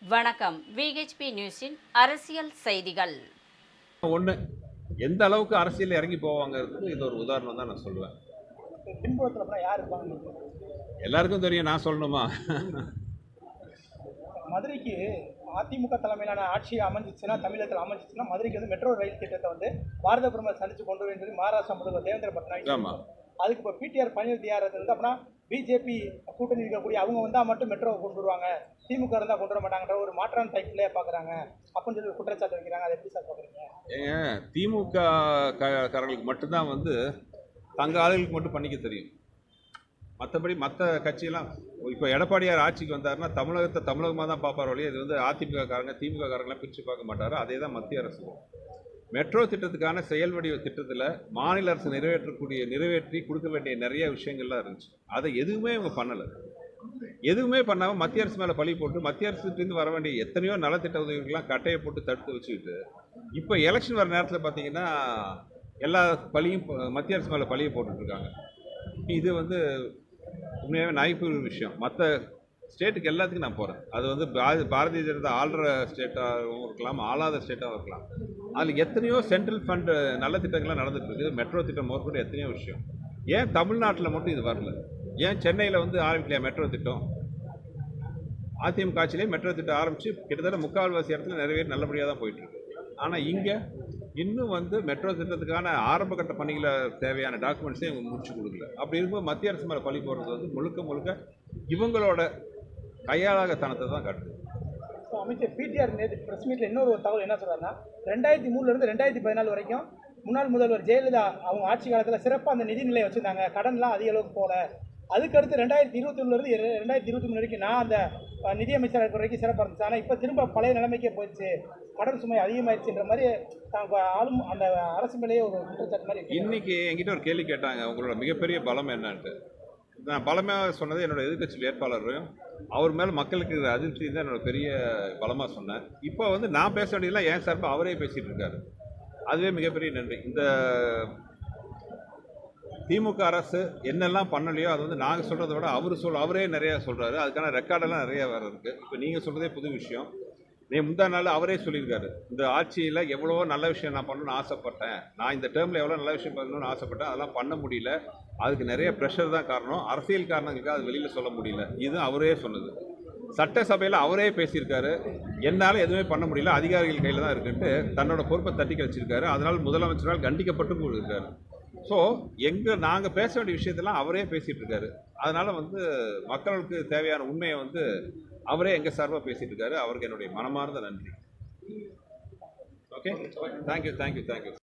வணக்கம். விஹெச்பி நியூஸின் அரசியல் செய்திகள். ஒன்று, எந்த அளவுக்கு அரசியல் இறங்கி போவாங்கிறதுக்கு இது ஒரு உதாரணம் தான் நான் சொல்லுவேன். பின்புலத்தில் யார் இருப்பாங்க? எல்லாருக்கும் தெரியும், நான் சொல்லணுமா? மதுரைக்கு அதிமுக தலைமையிலான ஆட்சி அமைஞ்சிச்சுன்னா, தமிழகத்தில் அமைஞ்சிச்சுன்னா மதுரைக்கு வந்து மெட்ரோ ரயில் திட்டத்தை வந்து பாரத பிரதமர் சந்திச்சு கொண்டு வரேன் சொல்லி மகாராஷ்டிரா முதல்வர் தேவேந்திர பட்நாயக். ஆமாம். அதுக்கு இப்போ பிடிஆர் பழனிவேல் யார் இருந்து அப்படின்னா பிஜேபி கூட்டணி இருக்கக்கூடிய அவங்க வந்தால் மட்டும் மெட்ரோ கொண்டு வருவாங்க, திமுக இருந்தால் கொண்டு வர மாட்டாங்கன்ற ஒரு மாற்றான் டைப்லேயே பார்க்குறாங்க அப்படின்னு சொல்லி குற்றச்சாட்டு வைக்கிறாங்க. அதை எப்படி சார் பார்க்குறீங்க? ஏங்க, திமுக காரர்களுக்கு மட்டும்தான் வந்து தங்கள் ஆளுகளுக்கு மட்டும் பண்ணிக்க தெரியும். மற்றபடி மற்ற கட்சியெல்லாம் இப்போ எடப்பாடியார் ஆட்சிக்கு வந்தாருன்னா தமிழகத்தை தமிழகமாக தான் பார்ப்பார் வழியே. இது வந்து அதிமுக காரங்க திமுக காரங்களாம் பிரித்து பார்க்க மாட்டார். அதே தான் மத்திய அரசு. மெட்ரோ திட்டத்துக்கான செயல் வடிவ திட்டத்தில் மாநில அரசு நிறைவேற்றி கொடுக்க வேண்டிய நிறைய விஷயங்கள்லாம் இருந்துச்சு. அதை எதுவுமே இவங்க பண்ணலை. எதுவுமே பண்ணாமல் மத்திய அரசு மேலே பழி போட்டு மத்திய அரசுலேருந்து வர வேண்டிய எத்தனையோ நலத்திட்ட உதவிகள்லாம் கட்டையை போட்டு தடுத்து வச்சுக்கிட்டு இப்போ எலெக்ஷன் வர நேரத்தில் பார்த்தீங்கன்னா எல்லா பழியும் மத்திய அரசு மேலே பழியை போட்டுட்ருக்காங்க. இது வந்து உண்மையாகவே நகைப்பு விஷயம். மற்ற ஸ்டேட்டுக்கு எல்லாத்துக்கும் நான் போகிறேன். அது வந்து பாரதிய ஜனதா ஆள்ற ஸ்டேட்டாகவும் இருக்கலாம், ஆளாத ஸ்டேட்டாகவும் இருக்கலாம். அதில் எத்தனையோ சென்ட்ரல் ஃபண்டு நல்ல திட்டங்கள்லாம் நடந்துட்டு இருக்குது. மெட்ரோ திட்டம் முதற்கொண்டு எத்தனையோ விஷயம். ஏன் தமிழ்நாட்டில் மட்டும் இது வரல? ஏன் சென்னையில் வந்து ஆரம்பிக்கலையா மெட்ரோ திட்டம்? அதிமுக ஆட்சியிலே மெட்ரோ திட்டம் ஆரம்பித்து கிட்டத்தட்ட முக்கால்வாசி இடத்துல நிறைவேறி நல்லபடியாக தான் போயிட்டுருக்கு. ஆனால் இங்கே இன்னும் வந்து மெட்ரோ திட்டத்துக்கான ஆரம்பகட்ட பணிகளை தேவையான டாக்குமெண்ட்ஸே இவங்க முடிச்சு கொடுக்கல. அப்படி இருக்கும்போது மத்திய அரசு மேலே பழி போடுறது வந்து முழுக்க இவங்களோட கையாளாகத்தனத்தை தான் காட்டுது. அமைச்சர் பிடிஆர் நேற்று ப்ரெஸ் மீட்டில் இன்னொரு தகவல் என்ன சொல்கிறாருன்னா, 2003 2014 வரைக்கும் முன்னாள் முதல்வர் ஜெயலலிதா அவங்க ஆட்சி காலத்தில் சிறப்பாக அந்த நிதிநிலையை வச்சுருந்தாங்க, கடன்லாம் அதிக அளவுக்கு போகல. அதுக்கடுத்து 2021 2023 வரைக்கும் நான் அந்த நிதியமைச்சராக இருக்கிற வரைக்கும் சிறப்பாக இருந்துச்சு. ஆனால் இப்போ திரும்ப பழைய நிலைமைக்கே போயிடுச்சு, கடன் சுமை அதிகமாகிடுச்சுன்ற மாதிரி ஆளும் அந்த அரசு மேலேயே ஒரு குற்றச்சாட்டு மாதிரி. இன்னைக்கு என்கிட்ட ஒரு கேள்வி கேட்டாங்க, உங்களோட மிகப்பெரிய பலம் என்னன்ட்டு. நான் பலமாக சொன்னது என்னோட எதிர்கட்சி வேட்பாளரையும் அவர் மேலே மக்களுக்கு இருக்கிற அதிருப்தி தான் என்னோட பெரிய பலமாக சொன்னேன். இப்போ வந்து நான் பேச வேண்டியதெல்லாம் என் சார்பாக அவரே பேசிகிட்டு இருக்காரு. அதுவே மிகப்பெரிய நன்றி. இந்த திமுக அரசு என்னெல்லாம் பண்ணலையோ அது வந்து நாங்கள் சொல்கிறத விட அவரே நிறையா சொல்கிறாரு. அதுக்கான ரெக்கார்டெல்லாம் நிறையா வேறு இருக்குது. இப்போ நீங்கள் சொல்கிறதே புது விஷயம். முந்தா நாள் அவரே சொல்லியிருக்காரு, இந்த ஆட்சியில் எவ்வளவோ நல்ல விஷயம் நான் பண்ணணும்னு ஆசைப்பட்டேன், நான் இந்த டேர்மில் எவ்வளோ நல்ல விஷயம் பண்ணணும்னு ஆசைப்பட்டேன், அதெல்லாம் பண்ண முடியல, அதுக்கு நிறைய ப்ரெஷர் தான் காரணம், அரசியல் காரணங்களுக்கு அது வெளியில் சொல்ல முடியல. இது அவரே சொன்னது. சட்டசபையில் அவரே பேசியிருக்காரு, என்னால் எதுவுமே பண்ண முடியல, அதிகாரிகள் கையில் தான் இருக்குன்ட்டு தன்னோட பொறுப்பை தட்டி கழிச்சிருக்காரு. அதனால் முதலமைச்சரால் கண்டிக்கப்பட்டு இருக்காரு. ஸோ நாங்கள் பேச வேண்டிய விஷயத்தெல்லாம் அவரே பேசிகிட்டு இருக்காரு. அதனால் வந்து மக்களுக்கு தேவையான உண்மையை வந்து அவரே எங்கள் சார்பாக பேசிகிட்டு இருக்காரு. அவருக்கு என்னுடைய மனமார்ந்த நன்றி. Okay, thank you.